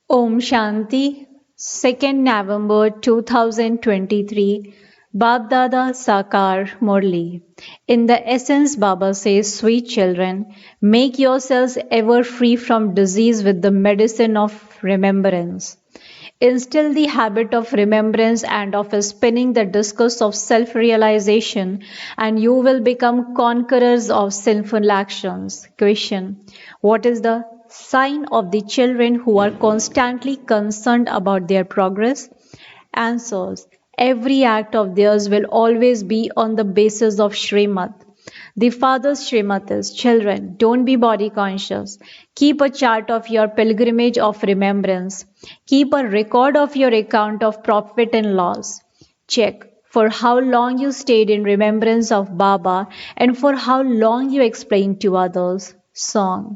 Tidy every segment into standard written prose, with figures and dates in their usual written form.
Om Shanti, 2nd November 2023, Baapdada Sakar Murli. In the essence, Baba says, sweet children, make yourselves ever free from disease with the medicine of remembrance. Instill the habit of remembrance and of spinning the discus of self realization, and you will become conquerors of sinful actions. Question: what is the sign of the children who are constantly concerned about their progress? Answers: every act of theirs will always be on the basis of Srimad. The father's Srimad is: children, don't be body conscious. Keep a chart of your pilgrimage of remembrance. Keep a record of your account of profit and loss. Check for how long you stayed in remembrance of Baba and for how long you explained to others. Song: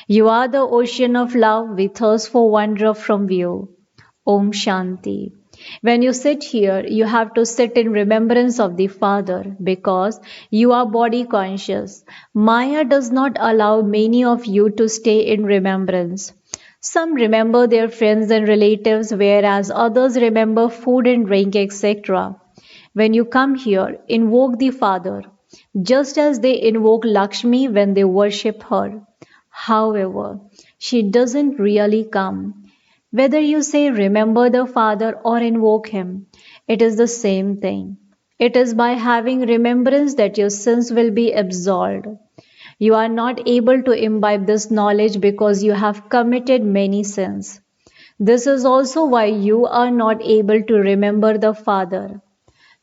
you are the ocean of love, we thirst for wonder from you. Om Shanti. When you sit here, you have to sit in remembrance of the Father because you are body conscious. Maya does not allow many of you to stay in remembrance. Some remember their friends and relatives, whereas others remember food and drink, etc. When you come here, invoke the Father, just as they invoke Lakshmi when they worship her. However, she doesn't really come. Whether you say remember the Father or invoke Him, it is the same thing. It is by having remembrance that your sins will be absolved. You are not able to imbibe this knowledge because you have committed many sins. This is also why you are not able to remember the Father.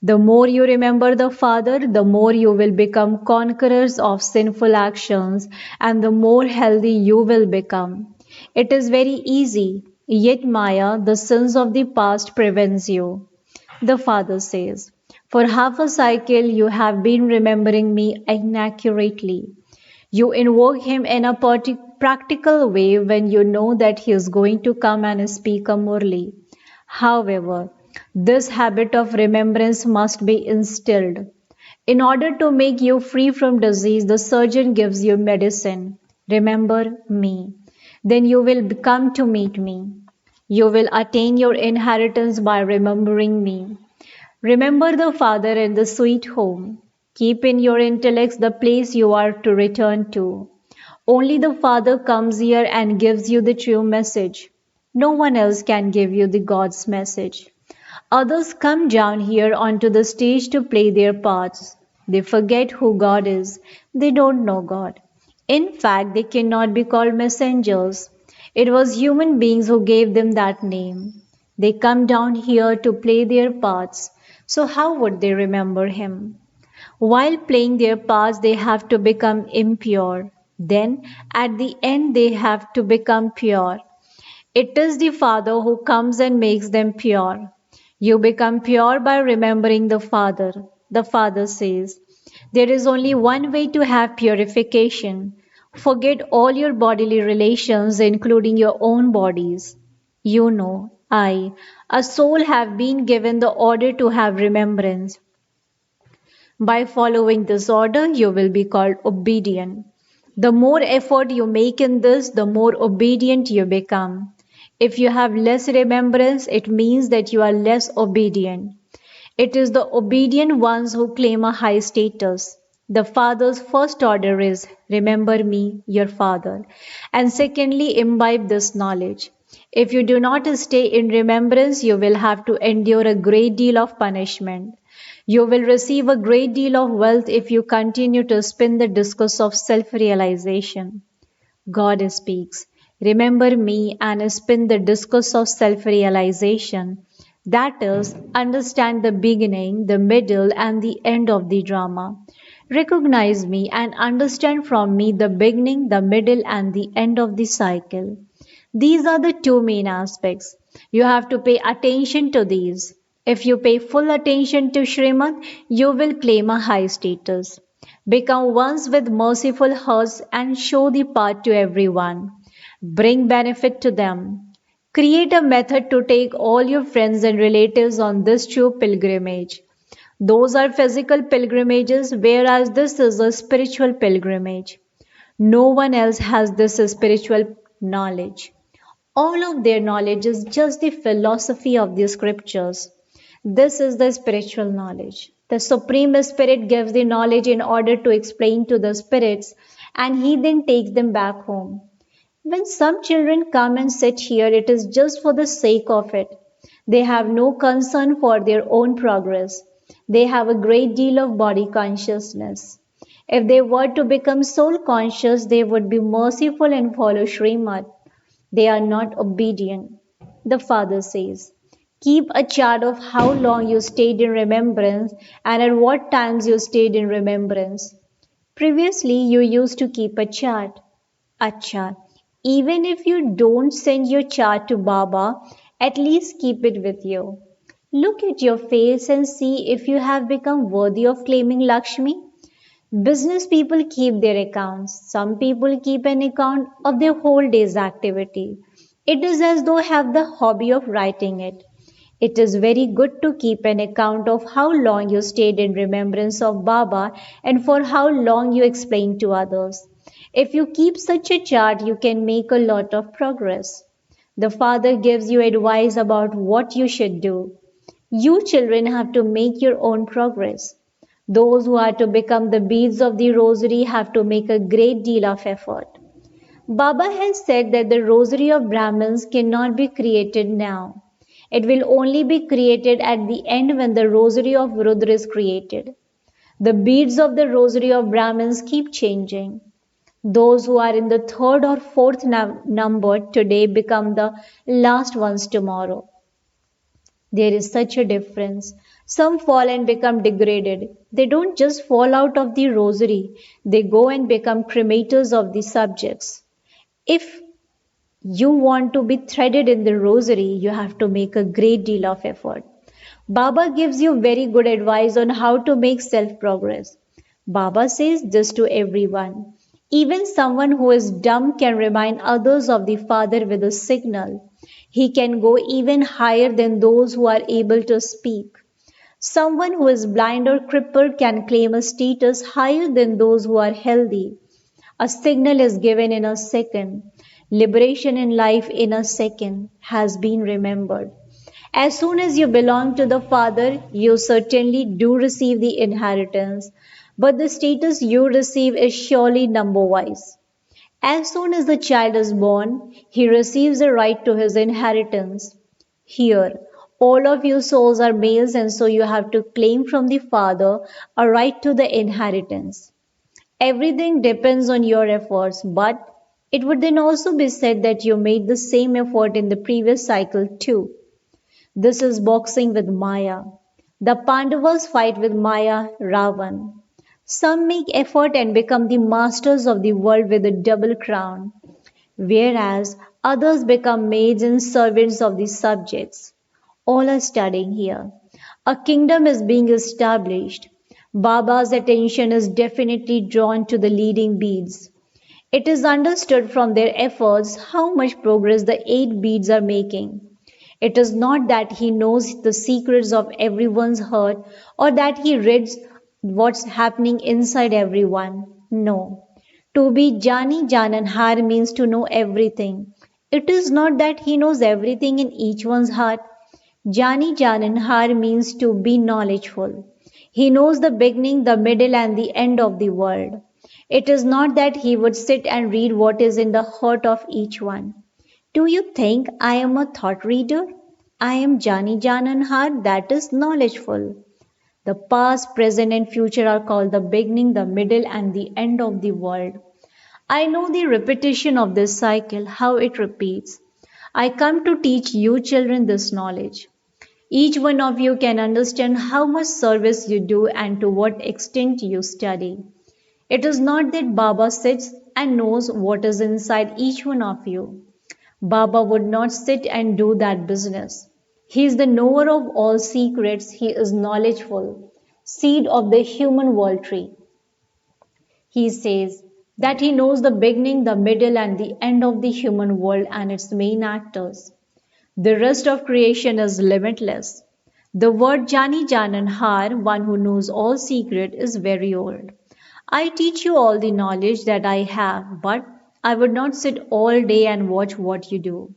The more you remember the Father, the more you will become conquerors of sinful actions and the more healthy you will become. It is very easy, yet Maya, the sins of the past, prevents you. The Father says, for half a cycle you have been remembering me inaccurately. You invoke him in a practical way when you know that he is going to come and speak a Murli. However, this habit of remembrance must be instilled. In order to make you free from disease, the surgeon gives you medicine. Remember me. Then you will come to meet me. You will attain your inheritance by remembering me. Remember the Father and the sweet home. Keep in your intellects the place you are to return to. Only the Father comes here and gives you the true message. No one else can give you the God's message. Others come down here onto the stage to play their parts. They forget who God is. They don't know God. In fact, they cannot be called messengers. It was human beings who gave them that name. They come down here to play their parts. So how would they remember Him? While playing their parts, they have to become impure. Then, at the end, they have to become pure. It is the Father who comes and makes them pure. You become pure by remembering the Father. The Father says, there is only one way to have purification. Forget all your bodily relations, including your own bodies. You know, I, a soul, have been given the order to have remembrance. By following this order, you will be called obedient. The more effort you make in this, the more obedient you become. If you have less remembrance, it means that you are less obedient. It is the obedient ones who claim a high status. The Father's first order is, remember me, your Father. And secondly, imbibe this knowledge. If you do not stay in remembrance, you will have to endure a great deal of punishment. You will receive a great deal of wealth if you continue to spin the discus of self-realization. God speaks, remember me and spin the discus of self-realization. That is, understand the beginning, the middle, and the end of the drama. Recognize me and understand from me the beginning, the middle, and the end of the cycle. These are the two main aspects. You have to pay attention to these. If you pay full attention to Srimad, you will claim a high status. Become ones with merciful hearts and show the path to everyone. Bring benefit to them. Create a method to take all your friends and relatives on this true pilgrimage. Those are physical pilgrimages, whereas this is a spiritual pilgrimage. No one else has this spiritual knowledge. All of their knowledge is just the philosophy of the scriptures. This is the spiritual knowledge. The Supreme Spirit gives the knowledge in order to explain to the spirits, and He then takes them back home. When some children come and sit here, it is just for the sake of it. They have no concern for their own progress. They have a great deal of body consciousness. If they were to become soul conscious, they would be merciful and follow Srimad. They are not obedient. The Father says, keep a chart of how long you stayed in remembrance and at what times you stayed in remembrance. Previously, you used to keep a chart. Acha. Even if you don't send your chart to Baba, at least keep it with you. Look at your face and see if you have become worthy of claiming Lakshmi. Business people keep their accounts. Some people keep an account of their whole day's activity. It is as though have the hobby of writing it. It is very good to keep an account of how long you stayed in remembrance of Baba and for how long you explained to others. If you keep such a chart, you can make a lot of progress. The Father gives you advice about what you should do. You children have to make your own progress. Those who are to become the beads of the rosary have to make a great deal of effort. Baba has said that the rosary of Brahmins cannot be created now. It will only be created at the end when the rosary of Rudra is created. The beads of the rosary of Brahmins keep changing. Those who are in the third or fourth number today become the last ones tomorrow. There is such a difference. Some fall and become degraded. They don't just fall out of the rosary, they go and become cremators of the subjects. If you want to be threaded in the rosary, you have to make a great deal of effort. Baba gives you very good advice on how to make self progress. Baba says this to everyone. Even someone who is dumb can remind others of the Father with a signal. He can go even higher than those who are able to speak. Someone who is blind or crippled can claim a status higher than those who are healthy. A signal is given in a second. Liberation in life in a second has been remembered. As soon as you belong to the Father, you certainly do receive the inheritance, but the status you receive is surely number wise. As soon as the child is born, he receives the right to his inheritance. Here, all of you souls are males, and so you have to claim from the Father a right to the inheritance. Everything depends on your efforts, but it would then also be said that you made the same effort in the previous cycle too. This is boxing with Maya. The Pandavas fight with Maya, Ravan. Some make effort and become the masters of the world with a double crown, whereas others become maids and servants of the subjects. All are studying here. A kingdom is being established. Baba's attention is definitely drawn to the leading beads. It is understood from their efforts how much progress the 8 beads are making. It is not that he knows the secrets of everyone's heart or that he reads what's happening inside everyone. No. To be Jani Jananhar means to know everything. It is not that he knows everything in each one's heart. Jani Jananhar means to be knowledgeful. He knows the beginning, the middle, and the end of the world. It is not that he would sit and read what is in the heart of each one. Do you think I am a thought reader? I am Jani Jananhar, that is knowledgeful. The past, present, and future are called the beginning, the middle, and the end of the world. I know the repetition of this cycle, how it repeats. I come to teach you children this knowledge. Each one of you can understand how much service you do and to what extent you study. It is not that Baba sits and knows what is inside each one of you. Baba would not sit and do that business. He is the knower of all secrets. He is knowledgeful, seed of the human world tree. He says that he knows the beginning, the middle, and the end of the human world and its main actors. The rest of creation is limitless. The word Jani Jananhar, one who knows all secret, is very old. I teach you all the knowledge that I have, but I would not sit all day and watch what you do.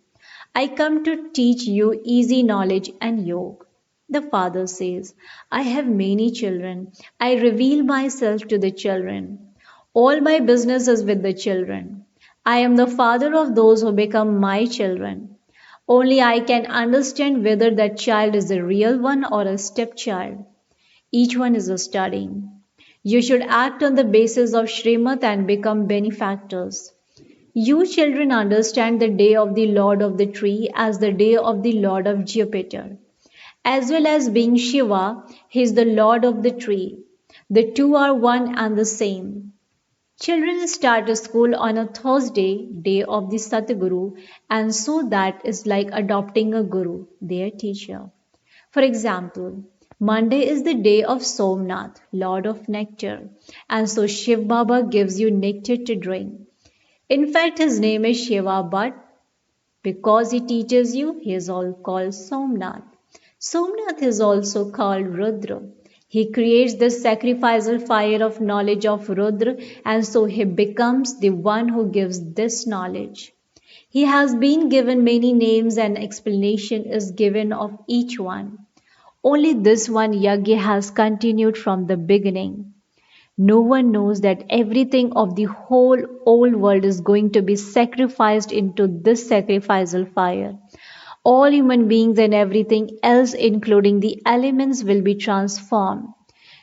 I come to teach you easy knowledge and yoga. The father says, I have many children. I reveal myself to the children. All my business is with the children. I am the father of those who become my children. Only I can understand whether that child is a real one or a stepchild. Each one is a studying. You should act on the basis of Srimad and become benefactors. You children understand the day of the Lord of the tree as the day of the Lord of Jupiter. As well as being Shiva, he is the Lord of the tree. The two are one and the same. Children start school on a Thursday, day of the Satguru, and so that is like adopting a guru, their teacher. For example, Monday is the day of Somnath, Lord of Nectar, and so Shiv Baba gives you nectar to drink. In fact, his name is Shiva, but because he teaches you, he is all called Somnath. Somnath is also called Rudra. He creates the sacrificial fire of knowledge of Rudra, and so he becomes the one who gives this knowledge. He has been given many names and explanation is given of each one. Only this one yajna has continued from the beginning. No one knows that everything of the whole old world is going to be sacrificed into this sacrificial fire. All human beings and everything else, including the elements, will be transformed.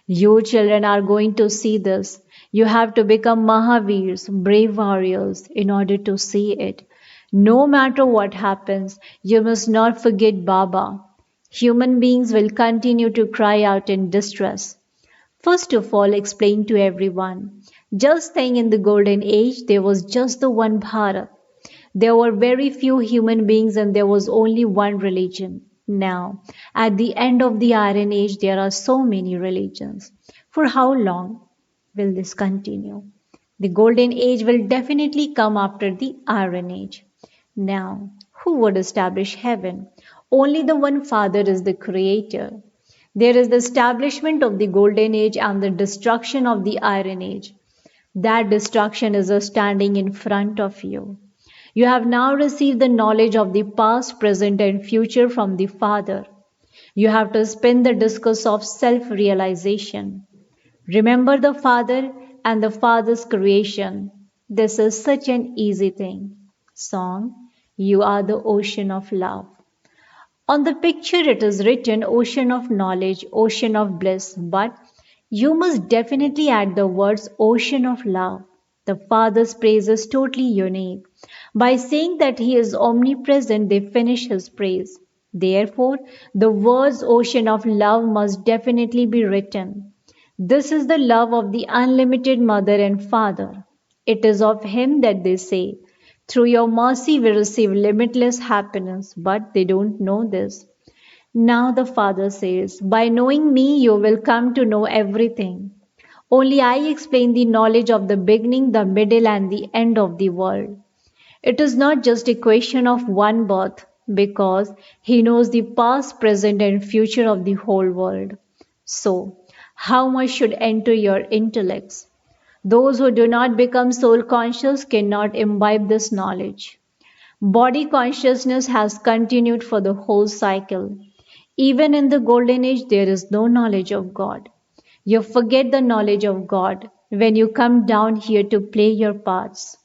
You children are going to see this. You have to become Mahaveers, brave warriors, in order to see it. No matter what happens, you must not forget Baba. Human beings will continue to cry out in distress. First of all, explain to everyone. Just think in the golden age, there was just the one Bharat. There were very few human beings and there was only one religion. Now, at the end of the Iron Age, there are so many religions. For how long will this continue? The Golden Age will definitely come after the Iron Age. Now, who would establish heaven? Only the one Father is the Creator. There is the establishment of the Golden Age and the destruction of the Iron Age. That destruction is standing in front of you. You have now received the knowledge of the past, present, and future from the Father. You have to spin the discus of self realization. Remember the Father and the Father's creation. This is such an easy thing. Song, you are the ocean of love. On the picture it is written ocean of knowledge, ocean of bliss, but you must definitely add the words ocean of love. The Father's praise is totally unique. By saying that He is omnipresent, they finish His praise. Therefore, the words ocean of love must definitely be written. This is the love of the unlimited Mother and Father. It is of Him that they say, through your mercy we receive limitless happiness, but they don't know this. Now the Father says, by knowing me you will come to know everything. Only I explain the knowledge of the beginning, the middle and the end of the world. It is not just a question of one birth, because He knows the past, present and future of the whole world. So, how much should enter your intellects? Those who do not become soul conscious cannot imbibe this knowledge. Body consciousness has continued for the whole cycle. Even in the golden age, there is no knowledge of God. You forget the knowledge of God when you come down here to play your parts.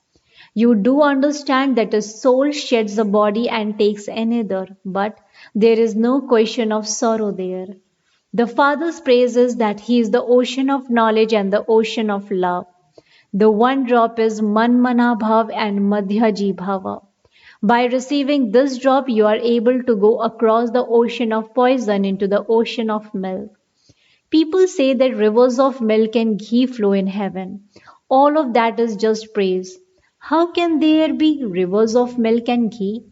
You do understand that a soul sheds a body and takes another, but there is no question of sorrow there. The Father's praise is that He is the ocean of knowledge and the ocean of love. The one drop is Manmana Bhav and Madhyaji Bhava. By receiving this drop, you are able to go across the ocean of poison into the ocean of milk. People say that rivers of milk and ghee flow in heaven. All of that is just praise. How can there be rivers of milk and ghee?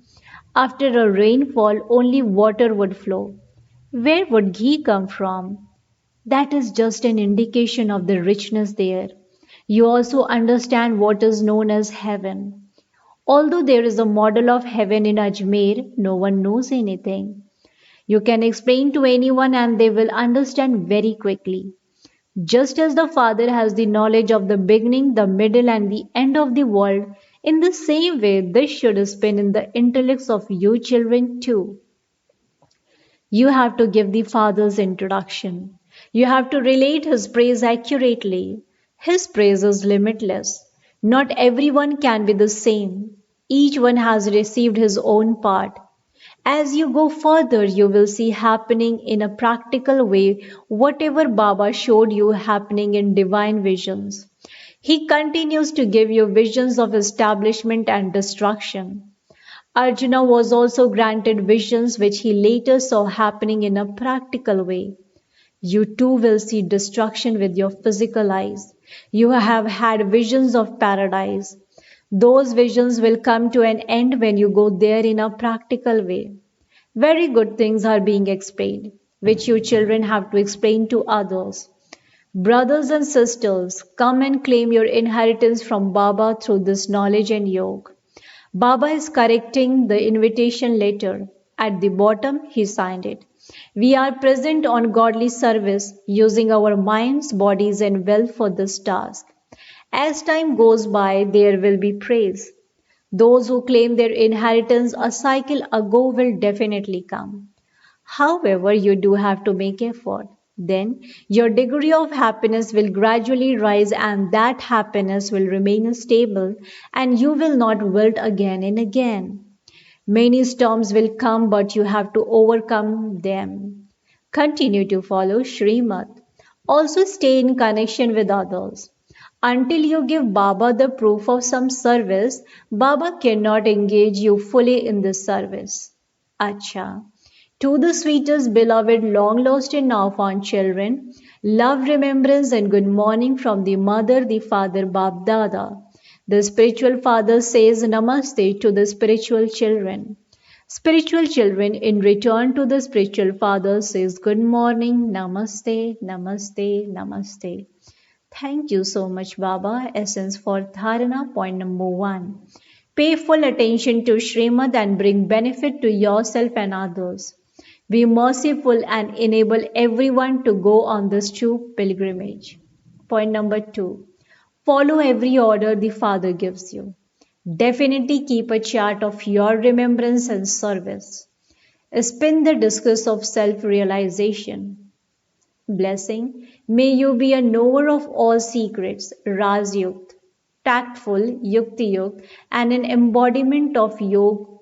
After a rainfall, only water would flow. Where would ghee come from? That is just an indication of the richness there. You also understand what is known as heaven. Although there is a model of heaven in Ajmer, no one knows anything. You can explain to anyone and they will understand very quickly. Just as the Father has the knowledge of the beginning, the middle, and the end of the world, In the same way, this should spin in the intellects of you children too. You have to give the Father's introduction. You have to relate His praise accurately. His praise is limitless. Not everyone can be the same. Each one has received his own part. As you go further, you will see happening in a practical way whatever Baba showed you happening in divine visions. He continues to give you visions of establishment and destruction. Arjuna was also granted visions which he later saw happening in a practical way. You too will see destruction with your physical eyes. You have had visions of paradise. Those visions will come to an end when you go there in a practical way. Very good things are being explained, which you children have to explain to others. Brothers and sisters, come and claim your inheritance from Baba through this knowledge and yoga. Baba is correcting the invitation letter. At the bottom, he signed it. We are present on godly service, using our minds, bodies, and wealth for this task. As time goes by, there will be praise. Those who claim their inheritance a cycle ago will definitely come. However, you do have to make effort. Then your degree of happiness will gradually rise, and that happiness will remain stable, and you will not wilt again and again. Many storms will come, but you have to overcome them. Continue to follow Srimad. Also stay in connection with others. Until you give Baba the proof of some service, Baba cannot engage you fully in this service. Acha. To the sweetest beloved, long lost and now found children, love, remembrance, and good morning from the mother, the father, Baapdada. The spiritual father says Namaste to the spiritual children. Spiritual children, in return to the spiritual father, says good morning, Namaste, Namaste, Namaste. Thank you so much, Baba. Essence for Dharana, point number 1. Pay full attention to Srimad and bring benefit to yourself and others. Be merciful and enable everyone to go on this true pilgrimage. Point number 2. Follow every order the Father gives you. Definitely keep a chart of your remembrance and service. Spin the discus of self realization. Blessing. May you be a knower of all secrets, Rasyukt, tactful, Yukti Yukt, and an embodiment of Yog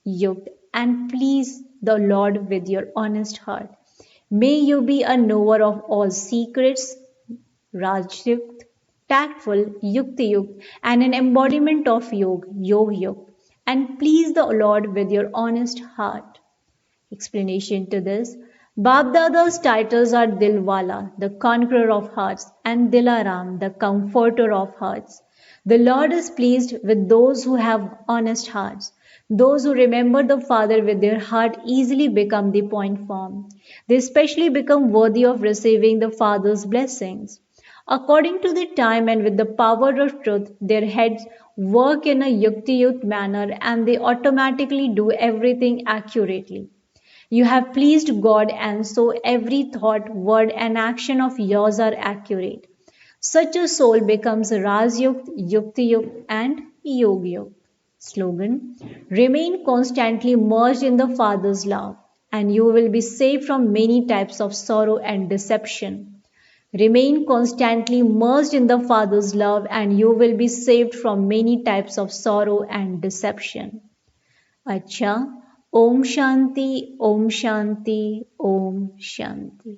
Yukt, and please the Lord with your honest heart. May you be a knower of all secrets, Rasyukt, tactful, Yukti Yukt, and an embodiment of Yog Yukt, and please the Lord with your honest heart. Explanation to this. Baapdada's titles are Dilwala, the conqueror of hearts, and Dilaram, the comforter of hearts. The Lord is pleased with those who have honest hearts. Those who remember the Father with their heart easily become the point form. They especially become worthy of receiving the Father's blessings. According to the time and with the power of truth, their heads work in a yukti-yut manner and they automatically do everything accurately. You have pleased God, and so every thought, word, and action of yours are accurate. Such a soul becomes Rasyukt, Yukti Yukt, and Yog Yukt. Slogan. Remain constantly merged in the Father's love, and you will be saved from many types of sorrow and deception. Remain constantly merged in the Father's love, and you will be saved from many types of sorrow and deception. अच्छा, ओम शांति, ओम शांति, ओम शांति.